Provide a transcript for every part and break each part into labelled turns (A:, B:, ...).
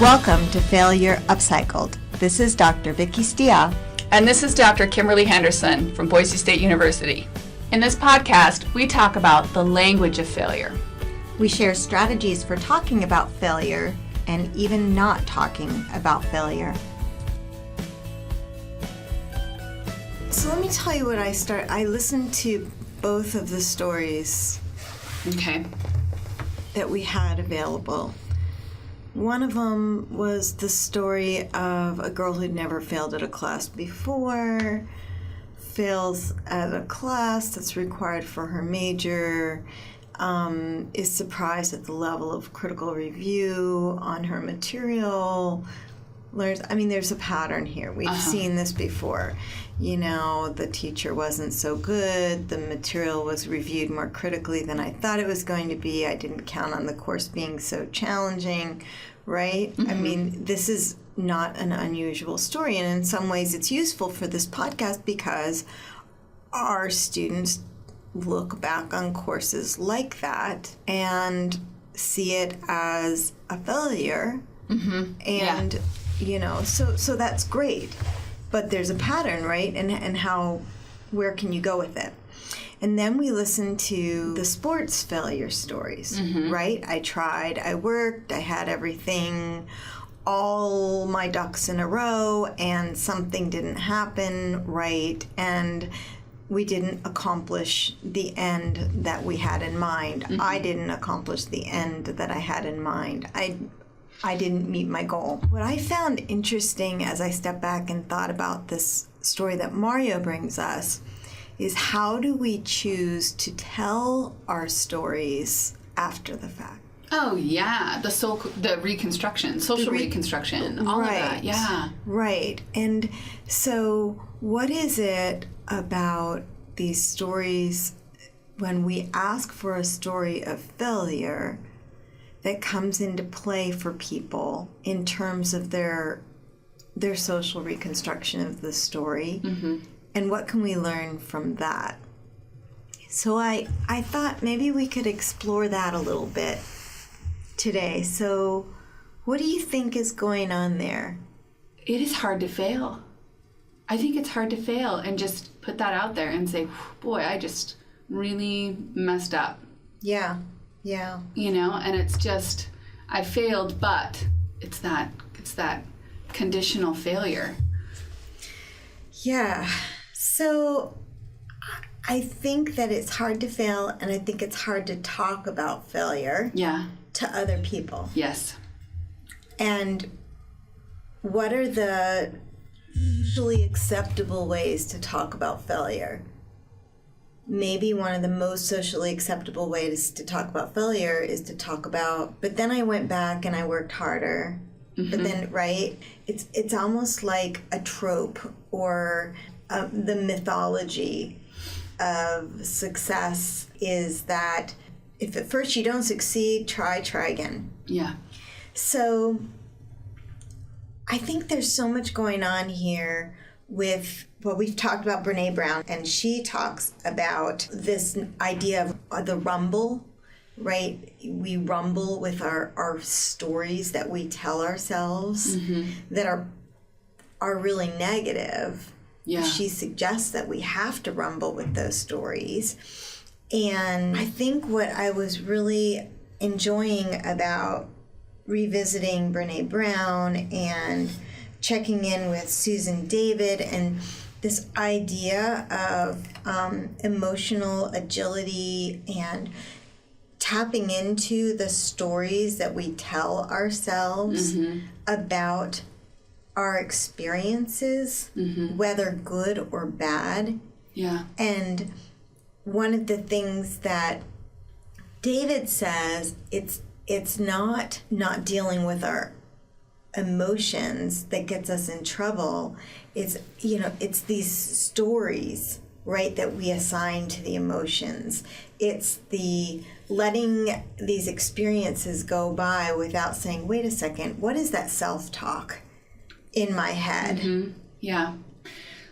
A: Welcome to Failure Upcycled. This is Dr. Vicki Stieha.
B: And this is Dr. Kimberly Henderson from Boise State University. In this podcast, we talk about the language of failure.
A: We share strategies for talking about failure and even not talking about failure. So let me tell you what I listened to both of the stories that we had available. One of them was the story of a girl who'd never failed at a class before, fails at a class that's required for her major, is surprised at the level of critical review on her material. There's a pattern here. We've seen this before. The teacher wasn't so good. The material was reviewed more critically than I thought it was going to be. I didn't count on the course being so challenging, right?
B: Mm-hmm.
A: This is not an unusual story. And in some ways, it's useful for this podcast because our students look back on courses like that and see it as a failure.
B: Mm-hmm.
A: And so that's great, but there's a pattern, right? And where can you go with it? And then we listen to the sports failure stories, right? I tried, I worked, I had everything, all my ducks in a row, and something didn't happen, right? And we didn't accomplish the end that we had in mind. I didn't accomplish the end that I had in mind. I didn't meet my goal. What I found interesting as I stepped back and thought about this story that Mario brings us is how do we choose to tell our stories after the fact?
B: Oh, yeah. The reconstruction, social reconstruction, all of that. Yeah.
A: Right. And so what is it about these stories when we ask for a story of failure that comes into play for people in terms of their social reconstruction of the story, and what can we learn from that? So I thought maybe we could explore that a little bit today. So what do you think is going on there?
B: It is hard to fail. I think it's hard to fail and just put that out there and say, boy, I just really messed up.
A: Yeah.
B: And it's just, I failed, but it's that conditional failure.
A: Yeah. So I think that it's hard to fail, and I think it's hard to talk about failure to other people.
B: Yes.
A: And what are the usually acceptable ways to talk about failure? Maybe one of the most socially acceptable ways to talk about failure is to talk about, but then I went back and I worked harder. But then, right, it's almost like a trope or the mythology of success is that if at first you don't succeed, try again.
B: Yeah.
A: So I think there's so much going on here with we've talked about Brene Brown, and she talks about this idea of the rumble, right? We rumble with our stories that we tell ourselves that are really negative.
B: Yeah.
A: She suggests that we have to rumble with those stories. And I think what I was really enjoying about revisiting Brene Brown and checking in with Susan David and this idea of emotional agility and tapping into the stories that we tell ourselves about our experiences, whether good or bad.
B: Yeah.
A: And one of the things that David says, it's not dealing with our emotions that gets us in trouble. It's these stories, right, that we assign to the emotions. It's the letting these experiences go by without saying, wait a second, what is that self-talk in my head?
B: Yeah.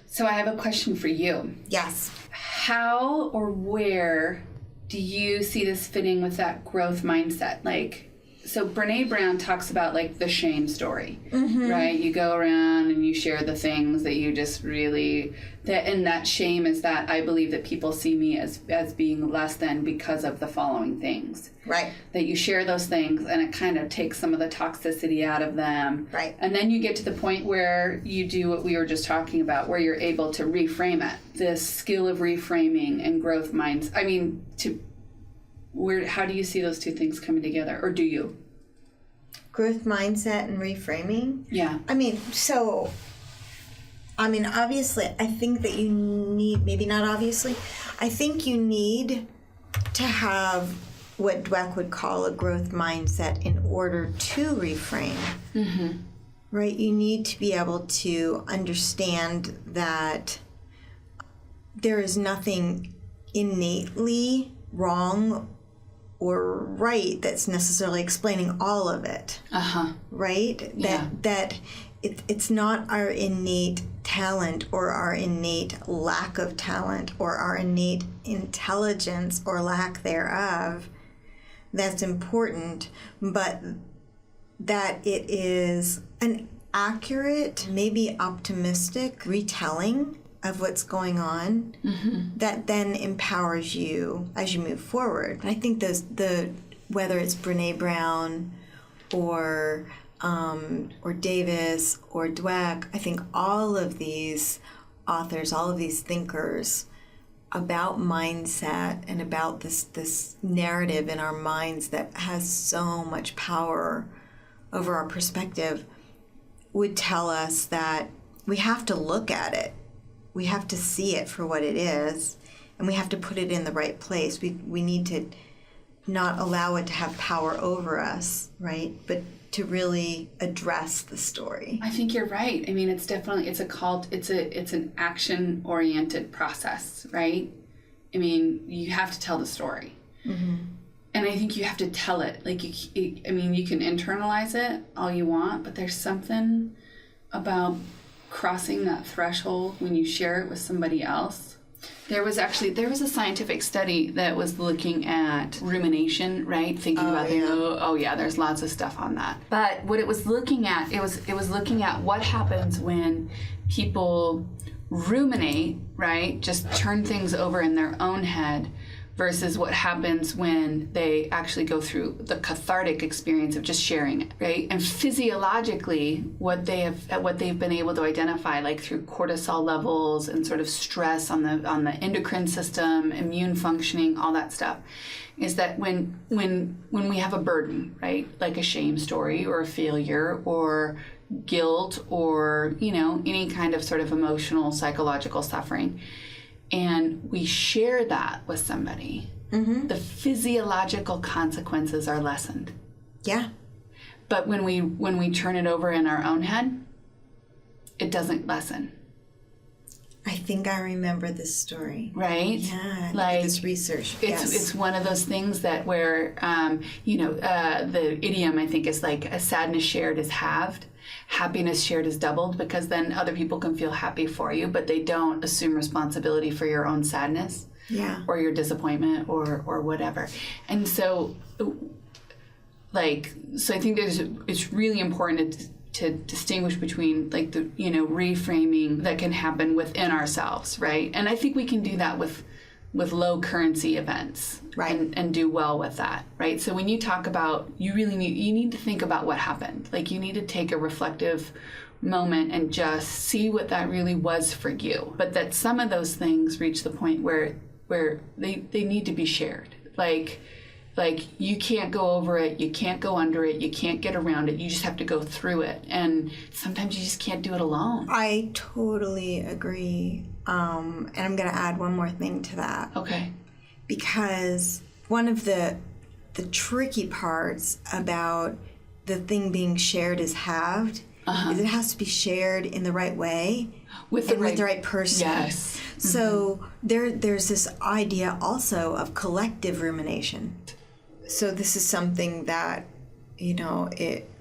B: So I have a question for you.
A: Yes.
B: How or where do you see this fitting with that growth mindset? Like, So Brene Brown talks about like the shame story,
A: Mm-hmm.
B: right? You go around and you share the things that you just really, and that shame is that I believe that people see me as being less than because of the following things.
A: Right.
B: That you share those things and it kind of takes some of the toxicity out of them.
A: Right.
B: And then you get to the point where you do what we were just talking about, where you're able to reframe it. This skill of reframing and growth minds. I mean, how do you see those two things coming together? Or do you?
A: Growth mindset and reframing?
B: Yeah.
A: Obviously, I think that you need, maybe not obviously, I think you need to have what Dweck would call a growth mindset in order to reframe.
B: Mm-hmm.
A: Right? You need to be able to understand that there is nothing innately wrong or right that's necessarily explaining all of it.
B: Uh-huh.
A: Right?
B: Yeah.
A: That it's not our innate talent or our innate lack of talent or our innate intelligence or lack thereof that's important, but that it is an accurate, maybe optimistic retelling of what's going on, mm-hmm. that then empowers you as you move forward. I think whether it's Brene Brown or Davis or Dweck, I think all of these authors, all of these thinkers about mindset and about this narrative in our minds that has so much power over our perspective would tell us that we have to look at it. We have to see it for what it is, and we have to put it in the right place. We need to not allow it to have power over us, right? But to really address the story.
B: I think you're right. I mean, it's an action-oriented process, right? I mean, you have to tell the story.
A: Mm-hmm.
B: And I think you have to tell it. Like, you can internalize it all you want, but there's something about crossing that threshold when you share it with somebody else. There was a scientific study that was looking at rumination, right? Thinking about things. Oh yeah, there's lots of stuff on that. But what it was looking at, it was looking at what happens when people ruminate, right? Just turn things over in their own head, versus what happens when they actually go through the cathartic experience of just sharing it, right? And physiologically, what they've been able to identify, like through cortisol levels and sort of stress on the endocrine system, immune functioning, all that stuff, is that when we have a burden, right, like a shame story or a failure or guilt or any kind of sort of emotional, psychological suffering, and we share that with somebody, mm-hmm. the physiological consequences are lessened.
A: Yeah.
B: But when we turn it over in our own head, it doesn't lessen.
A: I think I remember this story.
B: Right?
A: Yeah,
B: like
A: this research.
B: It's one of those things that where, the idiom, I think, is like, a sadness shared is halved. Happiness shared is doubled, because then other people can feel happy for you, but they don't assume responsibility for your own sadness, or your disappointment, or whatever. And so I think it's really important to distinguish between like the reframing that can happen within ourselves, right? And I think we can do that with low currency events,
A: right?
B: And do well with that, right? So when you talk about, you need to think about what happened. Like, you need to take a reflective moment and just see what that really was for you. But that some of those things reach the point where they need to be shared. Like you can't go over it, you can't go under it, you can't get around it, you just have to go through it. And sometimes you just can't do it alone.
A: I totally agree. And I'm going to add one more thing to that.
B: Okay.
A: Because one of the tricky parts about the thing being shared is halved is it has to be shared in the right way with the right person.
B: Yes.
A: So there's this idea also of collective rumination. So this is something that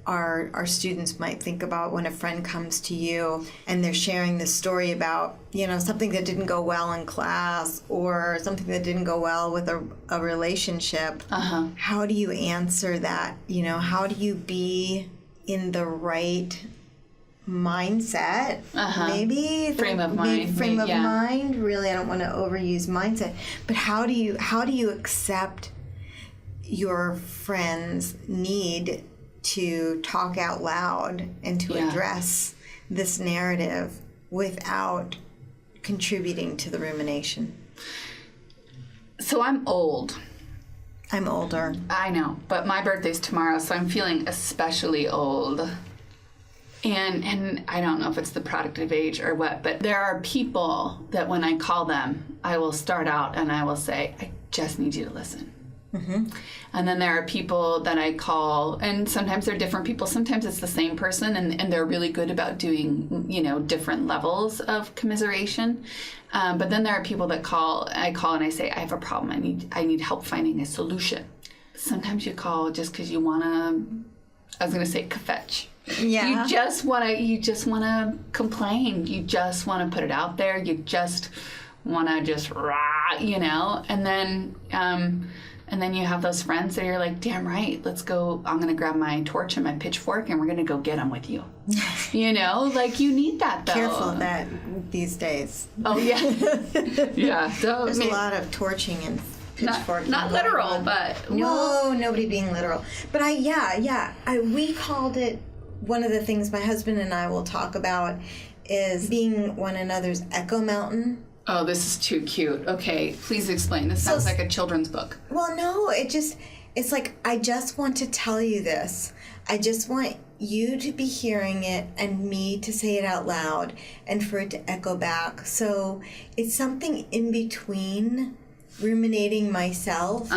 A: our students might think about when a friend comes to you and they're sharing this story about, something that didn't go well in class or something that didn't go well with a relationship.
B: Uh-huh.
A: How do you answer that? How do you be in the right mindset? Maybe
B: frame of mind.
A: Mind. Really, I don't want to overuse mindset, but how do you accept your friend's need to talk out loud and to address this narrative without contributing to the rumination?
B: So I'm old.
A: I'm older.
B: I know, but my birthday's tomorrow, so I'm feeling especially old. And I don't know if it's the product of age or what, but there are people that when I call them, I will start out and I will say, I just need you to listen. Mm-hmm. And then there are people that I call, and sometimes they're different people. Sometimes it's the same person, and they're really good about doing, different levels of commiseration. But then there are people that I call and I say, I have a problem. I need help finding a solution. Sometimes you call just because you want to, I was going to say kvetch.
A: Yeah.
B: You just want to complain. You just want to put it out there. You just want to just rah, and then you have those friends that you're like, damn right, let's go. I'm going to grab my torch and my pitchfork and we're going to go get them with you. You need that though.
A: Careful of that these days.
B: Oh, yeah. Yeah.
A: There's a lot of torching and pitchforking.
B: Not literal, but.
A: No, nobody being literal. But we called it, one of the things my husband and I will talk about is being one another's echo mountain.
B: Oh, this is too cute. Okay, please explain. This sounds like a children's book.
A: Well, no, it's like, I just want to tell you this. I just want you to be hearing it and me to say it out loud and for it to echo back. So it's something in between ruminating myself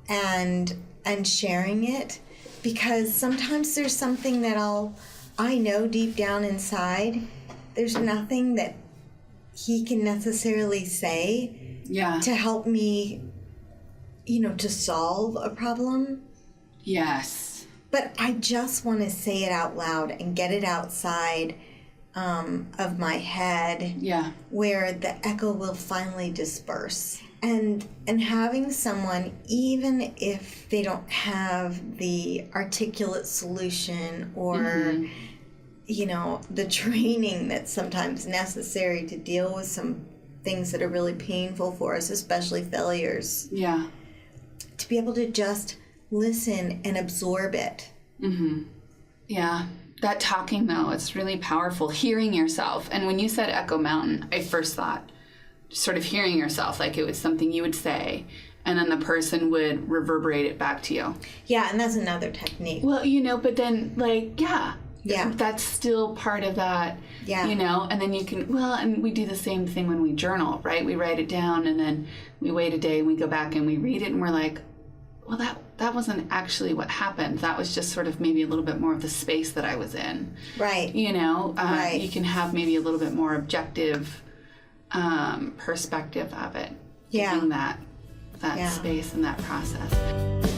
A: and sharing it, because sometimes there's something that I know deep down inside, there's nothing that he can necessarily say to help me, to solve a problem.
B: Yes.
A: But I just want to say it out loud and get it outside of my head, where the echo will finally disperse. And having someone, even if they don't have the articulate solution or the training that's sometimes necessary to deal with some things that are really painful for us, especially failures.
B: Yeah.
A: To be able to just listen and absorb it.
B: Mm-hmm. Yeah. That talking, though, it's really powerful. Hearing yourself. And when you said Echo Mountain, I first thought sort of hearing yourself, like it was something you would say, and then the person would reverberate it back to you.
A: Yeah, and that's another technique.
B: Well, but then, that's still part of that, and then you can, and we do the same thing when we journal, right? We write it down, and then we wait a day, and we go back and we read it, and we're like, well, that wasn't actually what happened. That was just sort of maybe a little bit more of the space that I was in.
A: Right.
B: Right. You can have maybe a little bit more objective perspective of it.
A: Yeah.
B: Giving that space and that process.